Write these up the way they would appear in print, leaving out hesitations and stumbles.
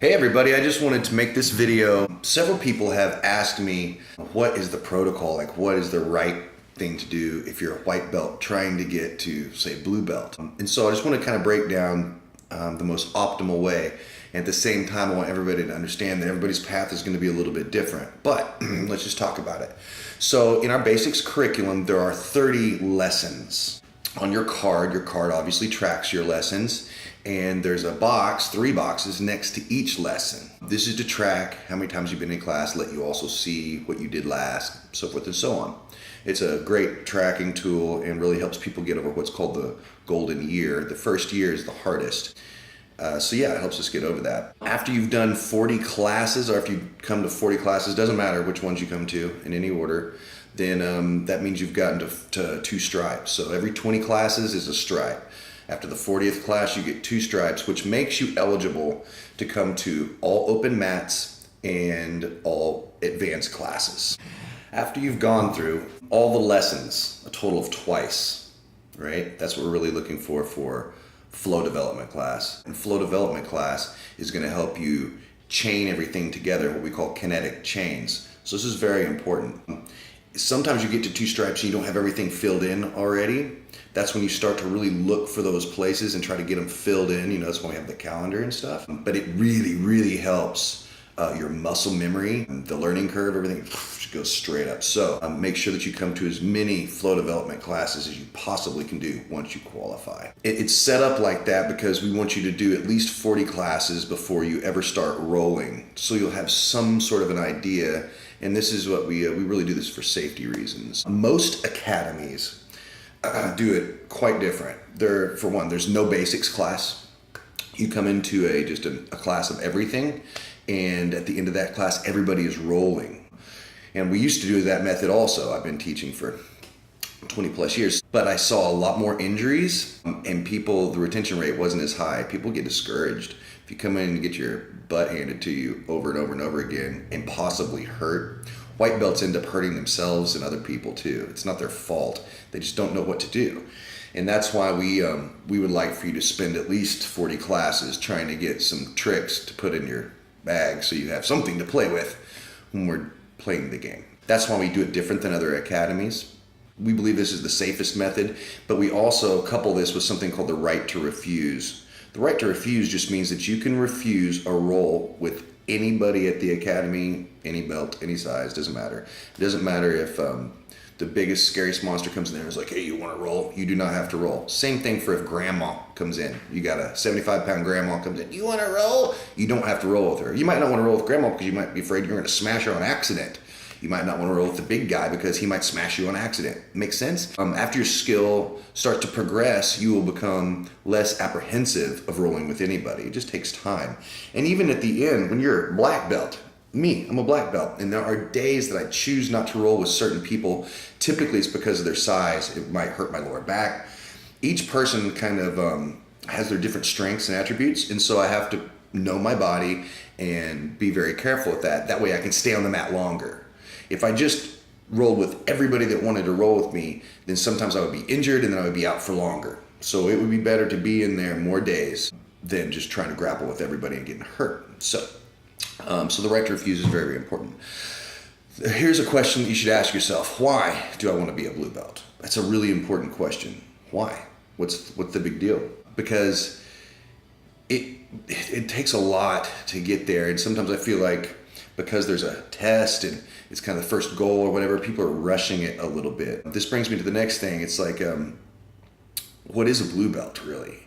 Hey everybody, I just wanted to make this video. Several people have asked me, what is the protocol? Like, what is the right thing to do if you're a white belt trying to get to, say, blue belt? And so I just want to kind of break down the most optimal way. And at the same time, I want everybody to understand that everybody's path is going to be a little bit different. But let's just talk about it. So in our basics curriculum, there are 30 lessons. On your card obviously tracks your lessons. And there's a box, 3 boxes next to each lesson. This is to track how many times you've been in class, let you also see what you did last, so forth and so on. It's a great tracking tool and really helps people get over what's called the golden year. The first year is the hardest. So yeah, it helps us get over that. After you've done 40 classes, or if you come to 40 classes, doesn't matter which ones you come to in any order, then that means you've gotten to 2 stripes. So every 20 classes is a stripe. After the 40th class, you get 2 stripes, which makes you eligible to come to all open mats and all advanced classes. After you've gone through all the lessons, a total of twice, right? That's what we're really looking for flow development class. And flow development class is going to help you chain everything together, what we call kinetic chains. So this is very important. Sometimes you get to 2 stripes and you don't have everything filled in already. That's when you start to really look for those places and try to get them filled in. You know, that's when we have the calendar and stuff. But it really, really helps your muscle memory, the learning curve, everything goes straight up. So make sure that you come to as many flow development classes as you possibly can do once you qualify. It's set up like that because we want you to do at least 40 classes before you ever start rolling. So you'll have some sort of an idea. And this is what we really do this for safety reasons. Most academies do it quite different. For one, there's no basics class. You come into just a class of everything, and at the end of that class, everybody is rolling. And we used to do that method also. I've been teaching for 20 plus years, but I saw a lot more injuries, and the retention rate wasn't as high. People get discouraged. If you come in and get your butt handed to you over and over and over again and possibly hurt, white belts end up hurting themselves and other people too. It's not their fault. They just don't know what to do. And that's why we would like for you to spend at least 40 classes trying to get some tricks to put in your bag so you have something to play with when we're playing the game. That's why we do it different than other academies. We believe this is the safest method, but we also couple this with something called the right to refuse. The right to refuse just means that you can refuse a roll with anybody at the academy, any belt, any size, doesn't matter. It doesn't matter if the biggest, scariest monster comes in there and is like, hey, you want to roll? You do not have to roll. Same thing for if grandma comes in. You got a 75-pound grandma comes in. You want to roll? You don't have to roll with her. You might not want to roll with grandma because you might be afraid you're going to smash her on accident. You might not want to roll with the big guy because he might smash you on accident. Make sense? After your skill starts to progress, you will become less apprehensive of rolling with anybody. It just takes time. And even at the end, when you're a black belt, I'm a black belt, and there are days that I choose not to roll with certain people. Typically it's because of their size. It might hurt my lower back. Each person kind of has their different strengths and attributes, and so I have to know my body and be very careful with that. That way I can stay on the mat longer. If I just rolled with everybody that wanted to roll with me, then sometimes I would be injured and then I would be out for longer. So it would be better to be in there more days than just trying to grapple with everybody and getting hurt. So the right to refuse is very, very important. Here's a question that you should ask yourself. Why do I want to be a blue belt? That's a really important question. Why? What's the big deal? Because it takes a lot to get there. And sometimes I feel like because there's a test and it's kind of the first goal or whatever, people are rushing it a little bit. This brings me to the next thing. It's like, what is a blue belt really?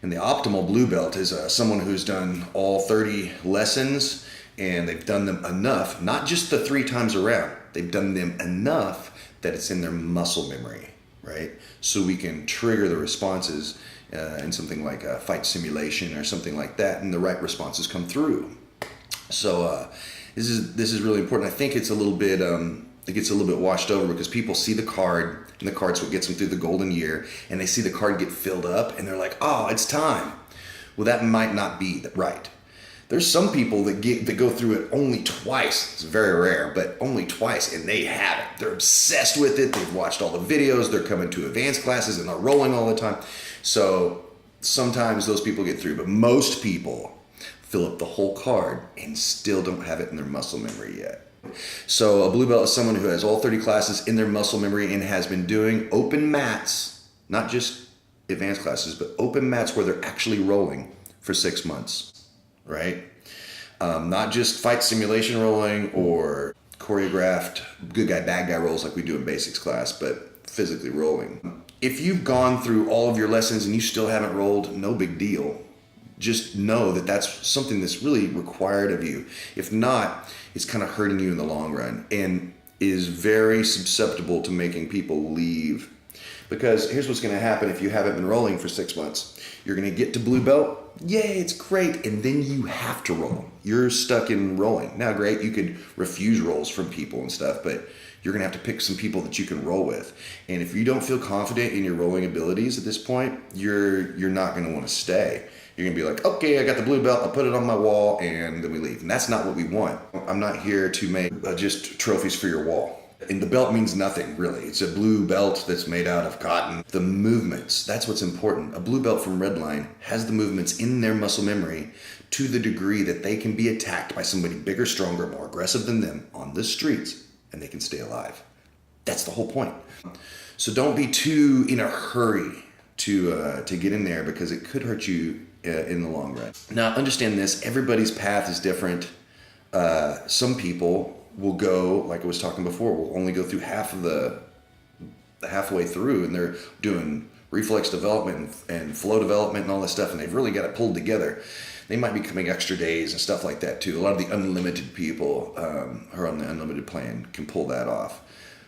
And the optimal blue belt is someone who's done all 30 lessons and they've done them enough, not just the 3 times around. They've done them enough that it's in their muscle memory, right? So we can trigger the responses in something like a fight simulation or something like that, and the right responses come through. So this is really important. I think it's a little bit it gets a little bit washed over because people see the card, and the card's what gets them through the golden year, and they see the card get filled up and they're like, oh, it's time. Well, that might not be right. There's some people that go through it only twice. It's very rare, but only twice, and they have it. They're obsessed with it. They've watched all the videos. They're coming to advanced classes and they're rolling all the time. So sometimes those people get through, but most people fill up the whole card, and still don't have it in their muscle memory yet. So a blue belt is someone who has all 30 classes in their muscle memory and has been doing open mats, not just advanced classes, but open mats where they're actually rolling for 6 months, right? Not just fight simulation rolling or choreographed good guy, bad guy rolls like we do in basics class, but physically rolling. If you've gone through all of your lessons and you still haven't rolled, no big deal. Just know that that's something that's really required of you. If not, it's kind of hurting you in the long run and is very susceptible to making people leave. Because here's what's going to happen if you haven't been rolling for 6 months. You're going to get to blue belt. Yay, it's great. And then you have to roll. You're stuck in rolling. Now, great, you could refuse rolls from people and stuff, but you're going to have to pick some people that you can roll with. And if you don't feel confident in your rolling abilities at this point, you're not going to want to stay. You're going to be like, okay, I got the blue belt, I'll put it on my wall, and then we leave. And that's not what we want. I'm not here to make just trophies for your wall. And the belt means nothing, really. It's a blue belt that's made out of cotton. The movements, that's what's important. A blue belt from Redline has the movements in their muscle memory to the degree that they can be attacked by somebody bigger, stronger, more aggressive than them on the streets, and they can stay alive. That's the whole point. So don't be too in a hurry to get in there, because it could hurt you in the long run. Now, understand this, everybody's path is different. Some people will go, like I was talking before, will only go through halfway through, and they're doing reflex development and flow development and all this stuff, and they've really got it pulled together. They might be coming extra days and stuff like that too. A lot of the unlimited people who are on the unlimited plan can pull that off,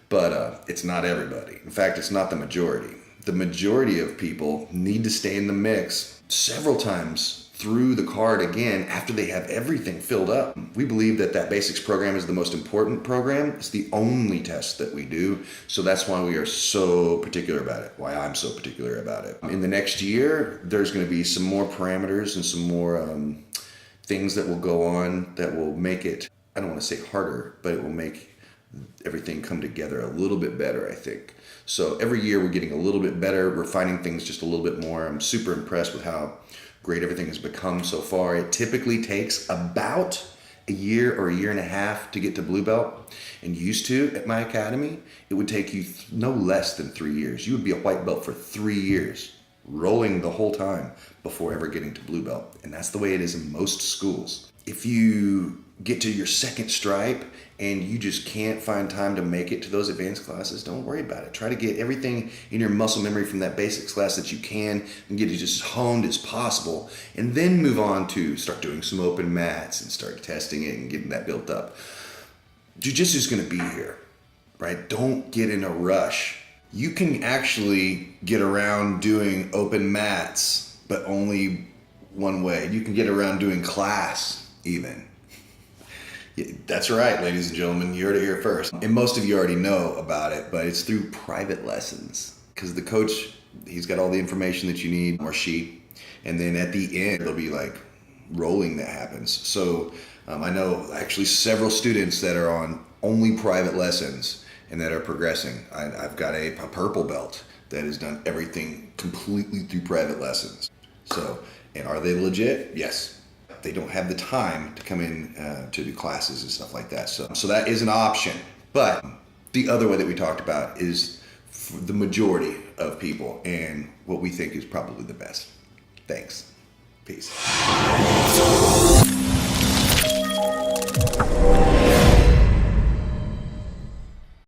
but it's not everybody. In fact, it's not the majority. The majority of people need to stay in the mix several times through the card again after they have everything filled up. We believe that basics program is the most important program. It's the only test that we do. So that's why we are so particular about it, why I'm so particular about it. In the next year, there's going to be some more parameters and some more things that will go on that will make it, I don't want to say harder, but it will make everything come together a little bit better, I think. So every year we're getting a little bit better, refining things just a little bit more. I'm super impressed with how great everything has become so far. It typically takes about a year or a year and a half to get to blue belt. And used to, at my academy, it would take you no less than 3 years. You would be a white belt for 3 years, rolling the whole time before ever getting to blue belt. And that's the way it is in most schools. If you get to your second stripe and you just can't find time to make it to those advanced classes, don't worry about it. Try to get everything in your muscle memory from that basics class that you can and get it just honed as possible, and then move on to start doing some open mats and start testing it and getting that built up. Jiu-Jitsu is going to be here, right? Don't get in a rush. You can actually get around doing open mats, but only one way. You can get around doing class even. That's right, ladies and gentlemen, you heard it here first. And most of you already know about it, but it's through private lessons. Because the coach, he's got all the information that you need, or she, and then at the end, there'll be like rolling that happens. So I know actually several students that are on only private lessons and that are progressing. I've got a purple belt that has done everything completely through private lessons. So, and are they legit? Yes. They don't have the time to come in to do classes and stuff like that. So that is an option. But the other way that we talked about is for the majority of people and what we think is probably the best. Thanks. Peace.